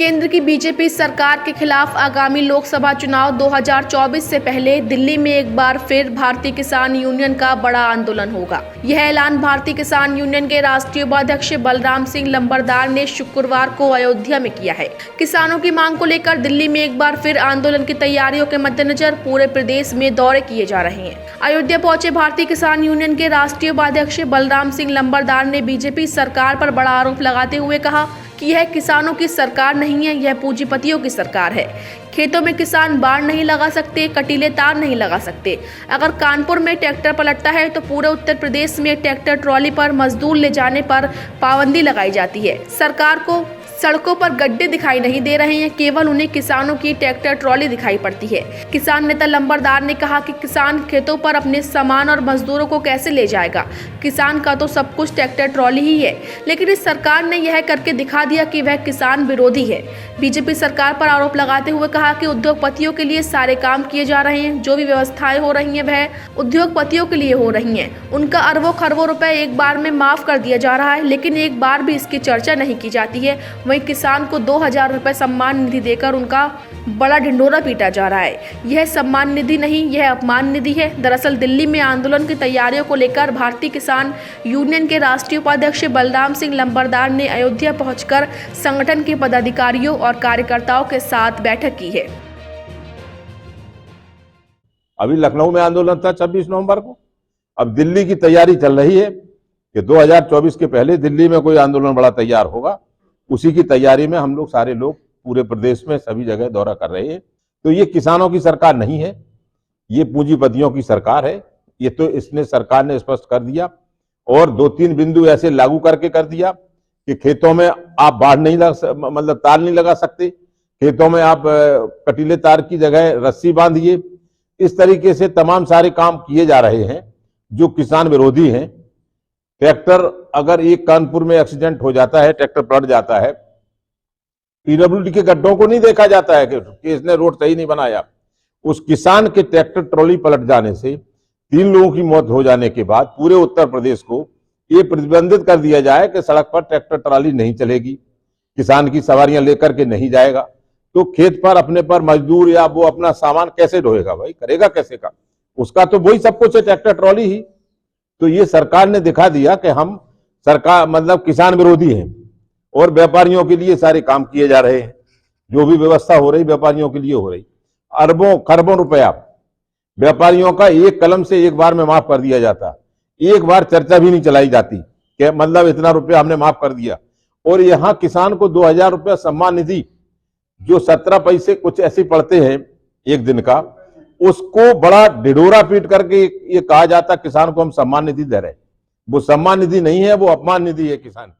केंद्र की बीजेपी सरकार के खिलाफ आगामी लोकसभा चुनाव 2024 से पहले दिल्ली में एक बार फिर भारतीय किसान यूनियन का बड़ा आंदोलन होगा। यह ऐलान भारतीय किसान यूनियन के राष्ट्रीय उपाध्यक्ष बलराम सिंह लंबरदार ने शुक्रवार को अयोध्या में किया है। किसानों की मांग को लेकर दिल्ली में एक बार फिर आंदोलन की तैयारियों के मद्देनजर पूरे प्रदेश में दौरे किए जा रहे हैं। अयोध्या पहुंचे भारतीय किसान यूनियन के राष्ट्रीय उपाध्यक्ष बलराम सिंह लंबरदार ने बीजेपी सरकार पर बड़ा आरोप लगाते हुए कहा कि यह किसानों की सरकार नहीं है, यह पूंजीपतियों की सरकार है। खेतों में किसान बाड़ नहीं लगा सकते, कटीले तार नहीं लगा सकते। अगर कानपुर में ट्रैक्टर पलटता है तो पूरे उत्तर प्रदेश में ट्रैक्टर ट्रॉली पर मजदूर ले जाने पर पाबंदी लगाई जाती है। सरकार को सड़कों पर गड्ढे दिखाई नहीं दे रहे हैं, केवल उन्हें किसानों की ट्रैक्टर ट्रॉली दिखाई पड़ती है। किसान नेता लंबरदार ने कहा कि किसान खेतों पर अपने सामान और मजदूरों को कैसे ले जाएगा। किसान का तो सब कुछ ट्रैक्टर ट्रॉली ही है, लेकिन इस सरकार ने यह करके दिखा दिया कि वह किसान विरोधी है। बीजेपी सरकार पर आरोप लगाते हुए कहा कि उद्योगपतियों के लिए सारे काम किए जा रहे हैं, जो भी व्यवस्थाएं हो रही हैं वह उद्योगपतियों के लिए हो रही हैं। उनका अरबों खरबों रुपए एक बार में माफ कर दिया जा रहा है, लेकिन एक बार भी इसकी चर्चा नहीं की जाती है। वहीं किसान को 2000 रुपए सम्मान निधि देकर उनका बड़ा ढिंढोरा पीटा जा रहा है। यह सम्मान निधि नहीं, यह अपमान निधि है। दरअसल दिल्ली में आंदोलन की तैयारियों को लेकर भारतीय किसान यूनियन के राष्ट्रीय उपाध्यक्ष बलराम सिंह लंबरदार ने अयोध्या पहुंचकर संगठन के पदाधिकारियों और कार्यकर्ताओं के साथ बैठक की है। अभी लखनऊ में आंदोलन था 26 नवंबर को। अब दिल्ली की तैयारी चल रही है कि 2024 के पहले दिल्ली में कोई आंदोलन बड़ा तैयार होगा। उसी की तैयारी में हम लोग सारे लोग पूरे प्रदेश में सभी जगह दौरा कर रहे हैं। तो ये किसानों की सरकार नहीं है, ये पूंजीपतियों की सरकार है। ये तो इसने सरकार ने स्पष्ट कर दिया और 2-3 बिंदु ऐसे लागू करके कर दिया कि खेतों में आप बाढ़ नहीं मतलब तार नहीं लगा सकते, खेतों में आप कटीले तार की जगह रस्सी बांधिए। इस तरीके से तमाम सारे काम किए जा रहे हैं जो किसान विरोधी हैं। ट्रैक्टर अगर एक कानपुर में एक्सीडेंट हो जाता है, ट्रैक्टर पलट जाता है, पीडब्ल्यूडी के गड्ढों को नहीं देखा जाता है कि इसने रोड सही नहीं बनाया। उस किसान के ट्रैक्टर ट्रॉली पलट जाने से 3 लोगों की मौत हो जाने के बाद पूरे उत्तर प्रदेश को ये प्रतिबंधित कर दिया जाए कि सड़क पर ट्रैक्टर ट्रॉली नहीं चलेगी, किसान की सवारियां लेकर के नहीं जाएगा। तो खेत पर अपने पर मजदूर या वो अपना सामान कैसे ढोएगा भाई, करेगा कैसे का? उसका तो वही सब कुछ है, ट्रैक्टर ट्रॉली ही। तो ये सरकार ने दिखा दिया कि हम सरकार मतलब किसान विरोधी हैं और व्यापारियों के लिए सारे काम किए जा रहे हैं। जो भी व्यवस्था हो रही व्यापारियों के लिए हो रही। अरबों खरबों रुपया व्यापारियों का एक कलम से एक बार में माफ कर दिया जाता, एक बार चर्चा भी नहीं चलाई जाती कि मतलब इतना रुपया हमने माफ कर दिया। और यहाँ किसान को 2000 रुपया सम्मान निधि जो 17 पैसे कुछ ऐसे पड़ते हैं एक दिन का, उसको बड़ा ढिढोरा पीट करके ये कहा जाता किसान को हम सम्मान निधि दे रहे हैं। वो सम्मान निधि नहीं है, वो अपमान निधि है किसान की।